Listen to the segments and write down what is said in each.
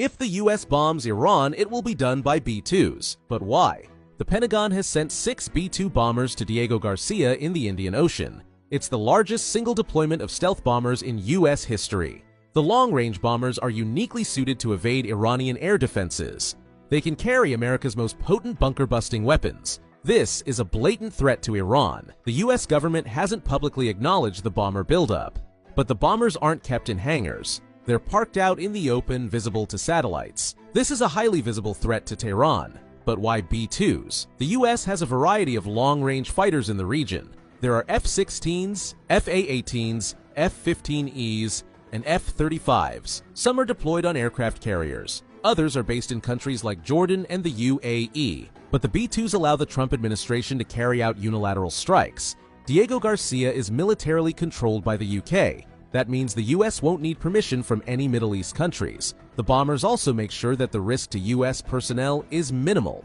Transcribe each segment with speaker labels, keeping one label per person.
Speaker 1: If the US bombs Iran, it will be done by B-2s. But why? The Pentagon has sent 6 B-2 bombers to Diego Garcia in the Indian Ocean. It's the largest single deployment of stealth bombers in US history. The long-range bombers are uniquely suited to evade Iranian air defenses. They can carry America's most potent bunker-busting weapons. This is a blatant threat to Iran. The US government hasn't publicly acknowledged the bomber buildup. But the bombers aren't kept in hangars. They're parked out in the open, visible to satellites. This is a highly visible threat to Tehran. But why B-2s? The US has a variety of long-range fighters in the region. There are F-16s, F-A-18s, F-15Es, and F-35s. Some are deployed on aircraft carriers. Others are based in countries like Jordan and the UAE. But the B-2s allow the Trump administration to carry out unilateral strikes. Diego Garcia is militarily controlled by the UK. That means the US won't need permission from any Middle East countries. The bombers also make sure that the risk to US personnel is minimal.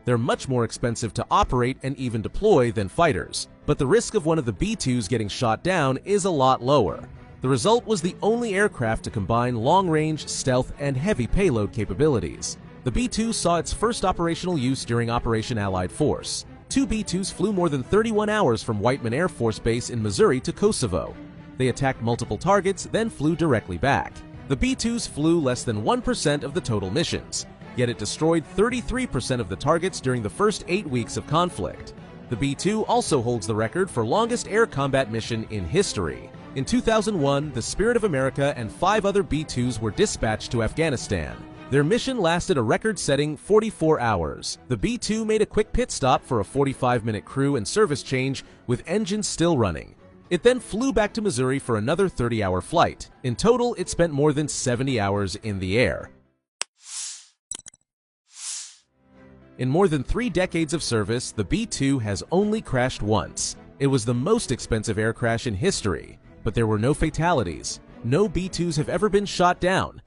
Speaker 1: They're much more expensive to operate and even deploy than fighters. But the risk of one of the B-2s getting shot down is a lot lower. The result was the only aircraft to combine long-range, stealth, and heavy payload capabilities. The B-2 saw its first operational use during Operation Allied Force. 2 B-2s flew more than 31 hours from Whiteman Air Force Base in Missouri to Kosovo. They attacked multiple targets, then flew directly back. The B-2s flew less than 1% of the total missions, yet it destroyed 33% of the targets during the first 8 weeks of conflict. The B-2 also holds the record for longest air combat mission in history. In 2001, the Spirit of America and 5 other B-2s were dispatched to Afghanistan. Their mission lasted a record-setting 44 hours. The B-2 made a quick pit stop for a 45-minute crew and service change with engines still running. It then flew back to Missouri for another 30-hour flight. In total, it spent more than 70 hours in the air. In more than 3 decades of service, the B-2 has only crashed once. It was the most expensive air crash in history, but there were no fatalities. No B-2s have ever been shot down,